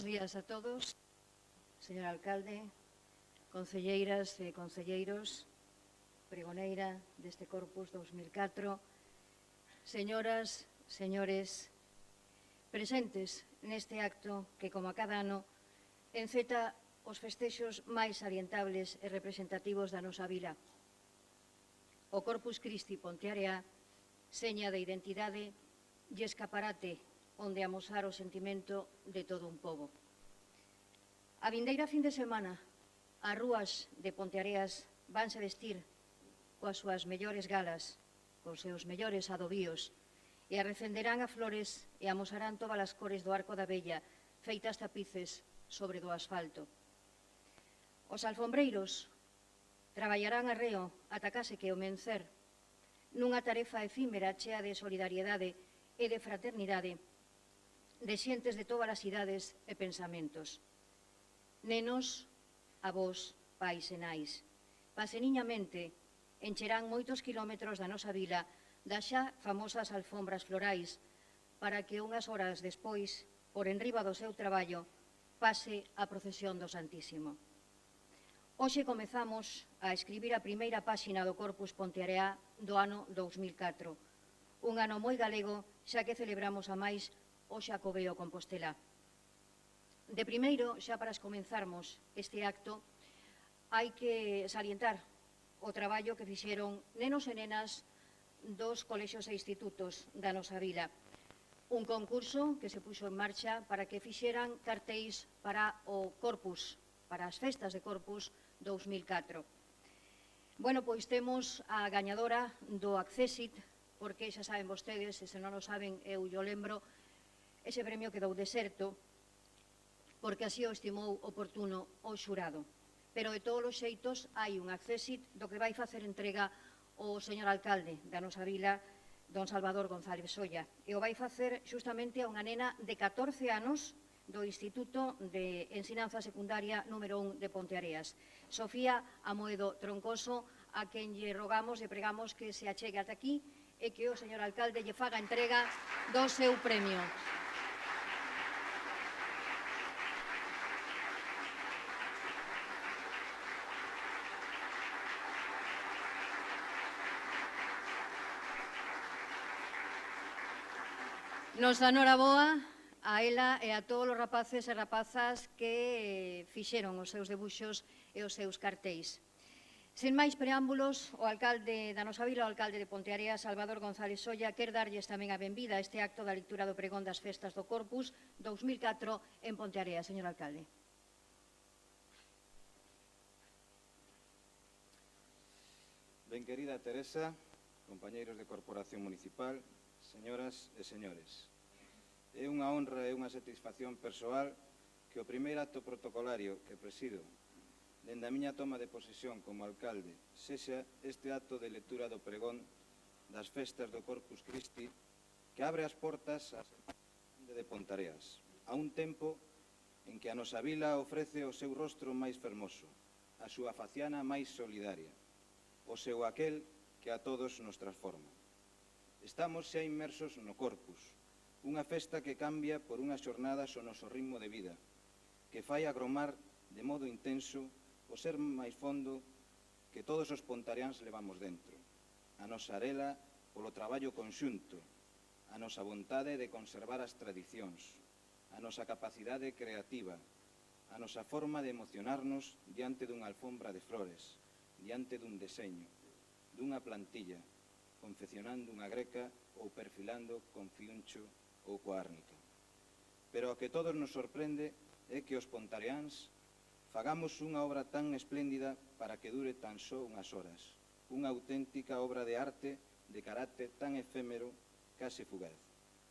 días a todos, señor alcalde, concelleiras e concelleiros, pregoneira deste Corpus 2004, señoras, señores, presentes neste acto que, como a cada ano, enceta os festexos máis salientables e representativos da nosa vila. O Corpus Christi Ponteareá, seña de identidade e escaparate onde amosar o sentimento de todo un pobo. A vindeira fin de semana, as rúas de Ponteareas vanse vestir coas súas mellores galas, cos seus mellores adobíos, e arrecenderán a flores e amosarán todas as cores do arco da vella, feitas tapices sobre do asfalto. Os alfombreiros traballarán arreo ata case que o mencer, nunha tarefa efímera chea de solidariedade e de fraternidade, de xentes de todas as idades e pensamentos. Nenos, avós, pais e nais, paseniñamente encherán moitos kilómetros da nosa vila das xa famosas alfombras florais para que unhas horas despois, por enriba do seu traballo, pase a procesión do Santísimo. Hoxe comezamos a escribir a primeira páxina do Corpus Ponteareá do ano 2004, un ano moi galego xa que celebramos a máis o Xacobeo Compostela. De primeiro, xa para comenzarmos este acto, hai que salientar o traballo que fixeron nenos e nenas dos colexios e institutos da nosa vila. Un concurso que se puxo en marcha para que fixeran cartéis para o Corpus, para as festas de Corpus 2004. Bueno, pois temos a gañadora do Accessit, porque xa saben vostedes, e se non o saben eu o lembro, ese premio quedou deserto porque así o estimou oportuno o xurado. Pero de todos os xeitos hai un Accessit do que vai facer entrega o señor alcalde da nosa vila, don Salvador González Solla, e o vai facer xustamente a unha nena de 14 anos do Instituto de Ensinanza Secundaria número 1 de Ponteareas, Sofía Amoedo Troncoso, a quen lle rogamos e pregamos que se achegue ata aquí e que o señor alcalde lle faga entrega do seu premio. Nos dá noraboa a ela e a todos os rapaces e rapazas que fixeron os seus debuxos e os seus cartéis. Sen máis preámbulos, o alcalde da nosa vila, o alcalde de Ponteareas, Salvador González Solla, quer darlles tamén a benvida a este acto da lectura do pregón das festas do Corpus 2004 en Ponteareas. Señor alcalde. Ben querida Teresa, compañeiros de Corporación Municipal, señoras e señores, é unha honra e unha satisfacción persoal que o primeiro acto protocolario que presido dende a miña toma de posesión como alcalde sexa este acto de lectura do pregón das festas do Corpus Christi que abre as portas á Semana de Ponteareas, a un tempo en que a nosa vila ofrece o seu rostro máis fermoso, a súa faciana máis solidaria, o seu aquel que a todos nos transforma. Estamos xa inmersos no Corpus, unha festa que cambia por unhas xornadas o noso ritmo de vida, que fai agromar de modo intenso o ser máis fondo que todos os pontareáns levamos dentro. A nosa arela polo traballo conxunto, a nosa vontade de conservar as tradicións, a nosa capacidade creativa, a nosa forma de emocionarnos diante dunha alfombra de flores, diante dun deseño, dunha plantilla, confeccionando unha greca ou perfilando con fiuncho ou coa árnica. Pero o que todos nos sorprende é que os pontareáns fagamos unha obra tan espléndida para que dure tan só unhas horas, unha auténtica obra de arte de carácter tan efémero, case fugaz.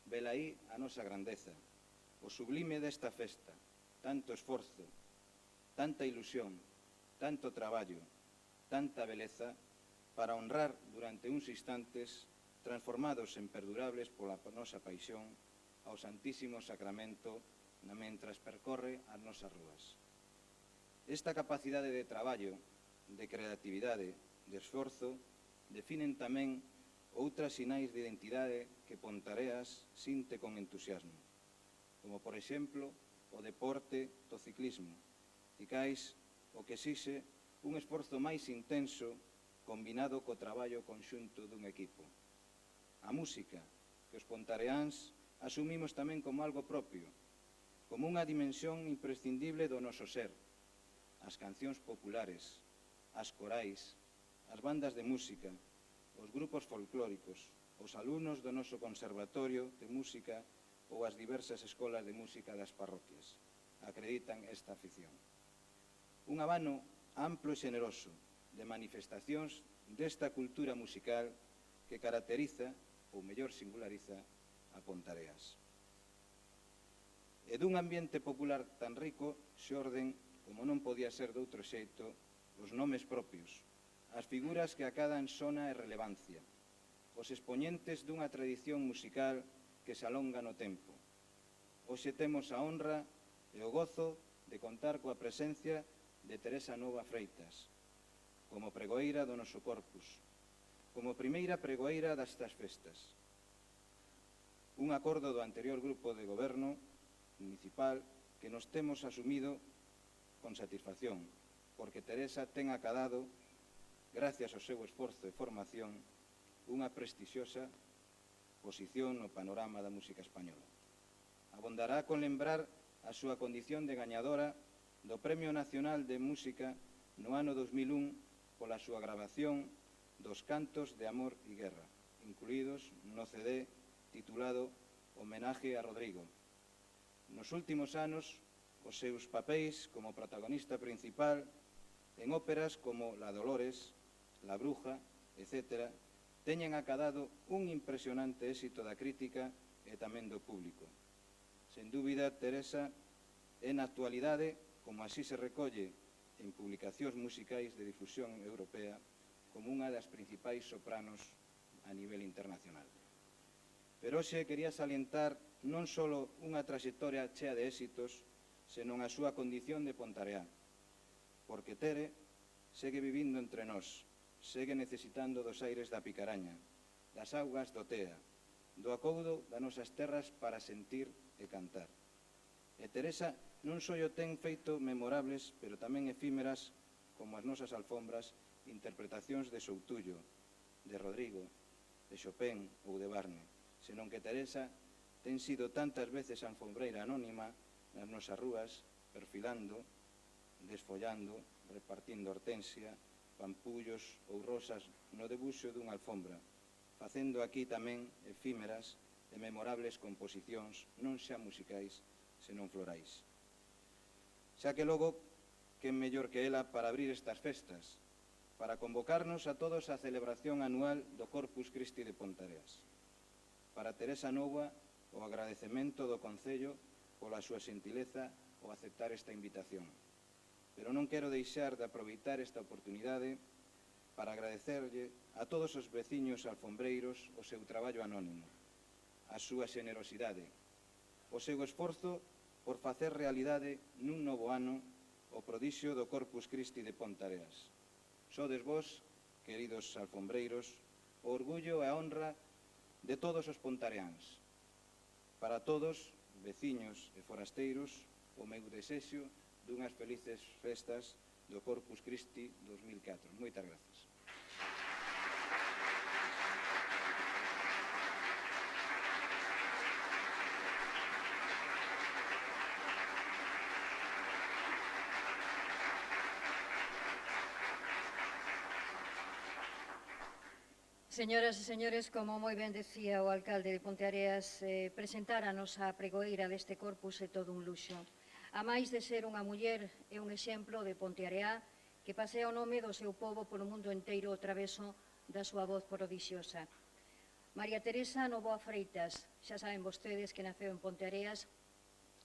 Velaí a nosa grandeza, o sublime desta festa, tanto esforzo, tanta ilusión, tanto traballo, tanta beleza, para honrar durante uns instantes transformados en perdurables pola nosa paixón ao Santísimo Sacramento mentras percorre as nosas rúas. Esta capacidade de traballo, de creatividade, de esforzo, definen tamén outras sinais de identidade que Ponteareas sinte con entusiasmo, como, por exemplo, o o deporte do ciclismo. Ficais o que exixe un esforzo máis intenso combinado co traballo conxunto dun equipo. A música, que os pontareáns asumimos tamén como algo propio, como unha dimensión imprescindible do noso ser. As cancións populares, as corais, as bandas de música, os grupos folclóricos, os alumnos do noso conservatorio de música ou as diversas escolas de música das parroquias acreditan esta afición. Un abano amplo e xeneroso de manifestacións desta cultura musical que caracteriza, ou mellor singulariza, a Pontareas. E dun ambiente popular tan rico xorden, como non podía ser de outro xeito, os nomes propios, as figuras que acadan sona e relevancia, os expoñentes dunha tradición musical que se alonga no tempo. Hoxe temos a honra e o gozo de contar coa presencia de Teresa Nova Freitas, como pregoeira do noso corpus, como primeira pregoeira destas festas. Un acordo do anterior grupo de goberno municipal que nos temos asumido con satisfacción, porque Teresa ten acadado, gracias ao seu esforzo e formación, unha prestixiosa posición no panorama da música española. Abondará con lembrar a súa condición de gañadora do Premio Nacional de Música no ano 2001 pola súa grabación dos Cantos de Amor e Guerra, incluídos no CD titulado Homenaje a Rodrigo. Nos últimos anos, os seus papéis como protagonista principal en óperas como La Dolores, La Bruja, etc., teñen acadado un impresionante éxito da crítica e tamén do público. Sen dúbida, Teresa é na actualidade, como así se recolle en publicacións musicais de difusión europea, como unha das principais sopranos a nivel internacional. Pero hoxe quería salientar non só unha traxectoria chea de éxitos, senón a súa condición de pontareá, porque Tere segue vivindo entre nós, segue necesitando dos aires da Picaraña, das augas do Tea, do acoudo das nosas terras para sentir e cantar. E Teresa non só o ten feito memorables, pero tamén efímeras, como as nosas alfombras, interpretacións de Soutullo, de Rodrigo, de Chopin ou de Barne, senón que Teresa ten sido tantas veces alfombreira anónima nas nosas rúas, perfilando, desfollando, repartindo hortensia, pampullos ou rosas no debuxo dunha alfombra, facendo aquí tamén efímeras e memorables composicións non xa musicais, senón florais. Xa que logo, quen mellor que ela para abrir estas festas, para convocarnos a todos á celebración anual do Corpus Christi de Pontareas. Para Teresa Nova, o agradecemento do Concello pola súa xentileza ao aceptar esta invitación. Pero non quero deixar de aproveitar esta oportunidade para agradecerlle a todos os veciños alfombreiros o seu traballo anónimo, a súa xenerosidade, o seu esforzo por facer realidade nun novo ano o prodixio do Corpus Christi de Pontareas. Sodes vós, queridos alfombreiros, o orgullo e a honra de todos os pontareáns. Para todos, veciños e forasteiros, o meu desexo dunhas felices festas do Corpus Christi 2004. Moitas grazas. Señoras e señores, como moi ben decía o alcalde de Ponteareas, presentáranos a pregoeira deste corpus é todo un luxo. A máis de ser unha muller, é un exemplo de Ponteareá que pasea o nome do seu pobo polo mundo enteiro o traveso da súa voz prodixiosa. María Teresa Novoa Freitas, xa saben vostedes que naceu en Ponteareas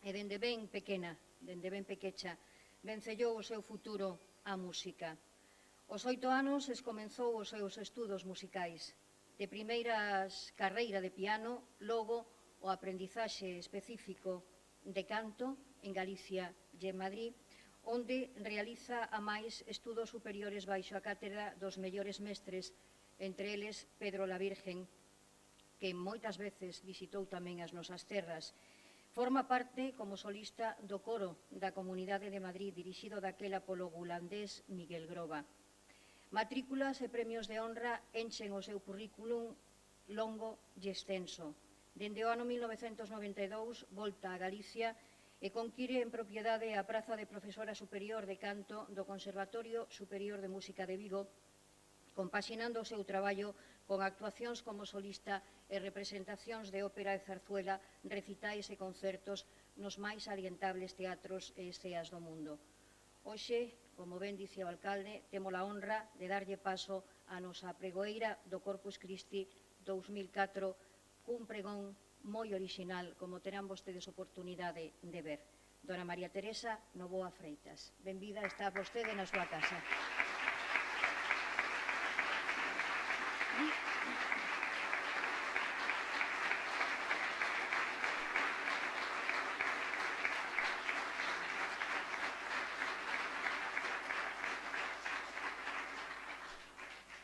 e dende ben pequena, dende ben pequecha, vencellou o seu futuro á música. Aos 8 anos comenzou os seus estudos musicais. De primeiras carreira de piano, logo o aprendizaxe específico de canto en Galicia e en Madrid, onde realiza a máis estudos superiores baixo a cátedra dos mellores mestres, entre eles Pedro la Virgen, que moitas veces visitou tamén as nosas terras. Forma parte como solista do coro da Comunidade de Madrid, dirixido daquela polo gulandés Miguel Groba. Matrículas e premios de honra enchen o seu currículum longo e extenso. Dende o ano 1992 volta a Galicia e conquire en propiedade a praza de profesora superior de canto do Conservatorio Superior de Música de Vigo, compaxinando o seu traballo con actuacións como solista e representacións de ópera e zarzuela, recitais e concertos nos máis salientables teatros e esceas do mundo. Hoxe, como ben dicía o alcalde, temos a honra de darlle paso a nosa pregoeira do Corpus Christi 2004 cun pregón moi orixinal, como terán vostedes oportunidade de ver. Dona María Teresa Novoa Freitas. Benvida está vostede na súa casa.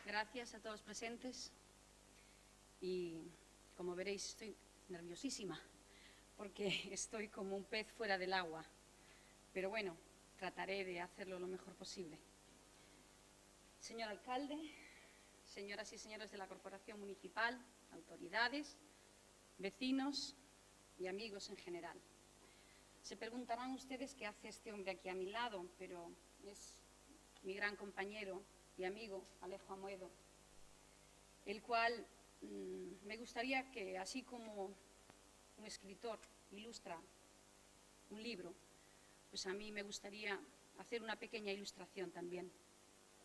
Gracias a todos los presentes y, como veréis, estoy nerviosísima porque estoy como un pez fuera del agua, pero bueno, trataré de hacerlo lo mejor posible. Señor alcalde, señoras y señores de la Corporación Municipal, autoridades, vecinos y amigos en general. Se preguntarán ustedes qué hace este hombre aquí a mi lado, pero es mi gran compañero y amigo Alejo Amoedo, el cual me gustaría que, así como un escritor ilustra un libro, pues a mí me gustaría hacer una pequeña ilustración también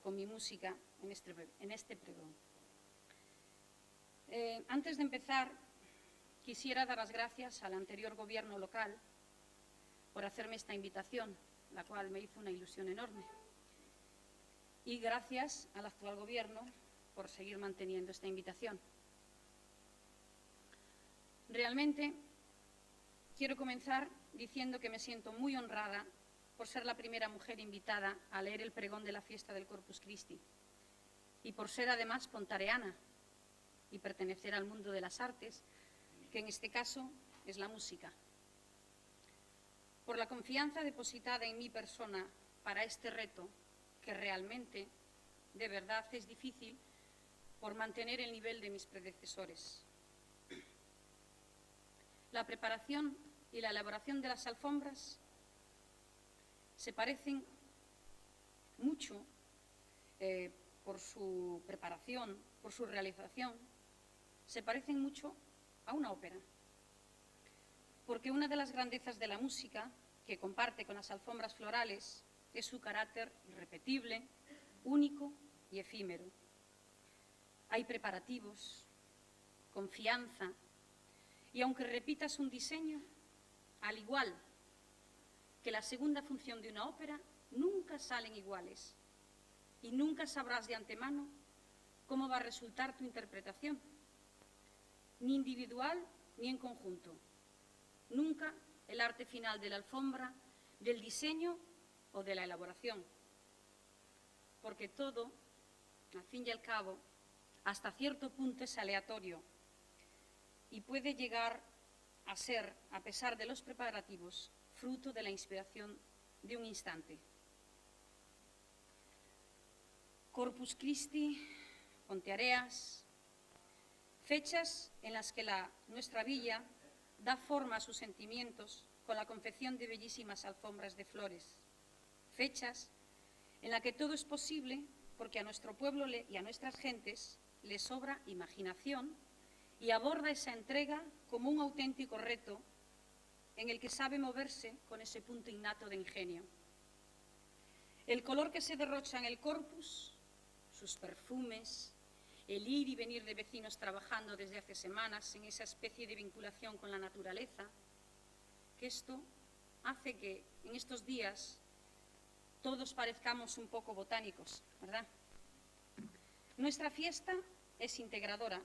con mi música en este pregón. Antes de empezar, quisiera dar las gracias al anterior gobierno local por hacerme esta invitación, la cual me hizo una ilusión enorme. Y gracias al actual gobierno por seguir manteniendo esta invitación. Realmente quiero comenzar diciendo que me siento muy honrada por ser la primera mujer invitada a leer el pregón de la fiesta del Corpus Christi y por ser además pontareana y pertenecer al mundo de las artes, que en este caso es la música. Por la confianza depositada en mi persona para este reto, que realmente, de verdad, es difícil por mantener el nivel de mis predecesores. La preparación y la elaboración de las alfombras se parecen mucho por su preparación, por su realización, se parecen mucho a una ópera. Porque una de las grandezas de la música, que comparte con las alfombras florales, es su carácter irrepetible, único y efímero. Hay preparativos, confianza, y aunque repitas un diseño, al igual que la segunda función de una ópera, nunca salen iguales y nunca sabrás de antemano cómo va a resultar tu interpretación, ni individual ni en conjunto. Nunca el arte final de la alfombra, del diseño o de la elaboración, porque todo, al fin y al cabo, hasta cierto punto es aleatorio y puede llegar a ser, a pesar de los preparativos, fruto de la inspiración de un instante. Corpus Christi, Ponteareas, fechas en las que nuestra villa da forma a sus sentimientos con la confección de bellísimas alfombras de flores. Fechas en las que todo es posible porque a nuestro pueblo y a nuestras gentes les sobra imaginación y aborda esa entrega como un auténtico reto en el que sabe moverse con ese punto innato de ingenio. El color que se derrocha en el corpus, sus perfumes, el ir y venir de vecinos trabajando desde hace semanas en esa especie de vinculación con la naturaleza, que esto hace que en estos días todos parezcamos un poco botánicos, ¿verdad? Nuestra fiesta es integradora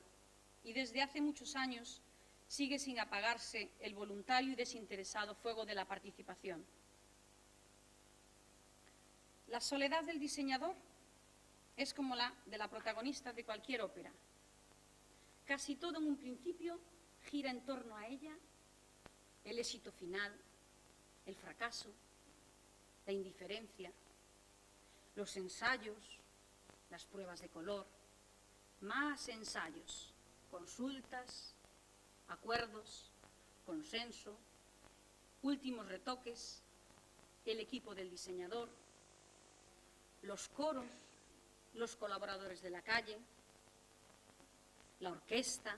y desde hace muchos años sigue sin apagarse el voluntario y desinteresado fuego de la participación. La soledad del diseñador es como la de la protagonista de cualquier ópera. Casi todo en un principio gira en torno a ella el éxito final, el fracaso, la indiferencia, los ensayos, las pruebas de color, más ensayos, consultas, acuerdos, consenso, últimos retoques, el equipo del diseñador, los coros, los colaboradores de la calle, la orquesta,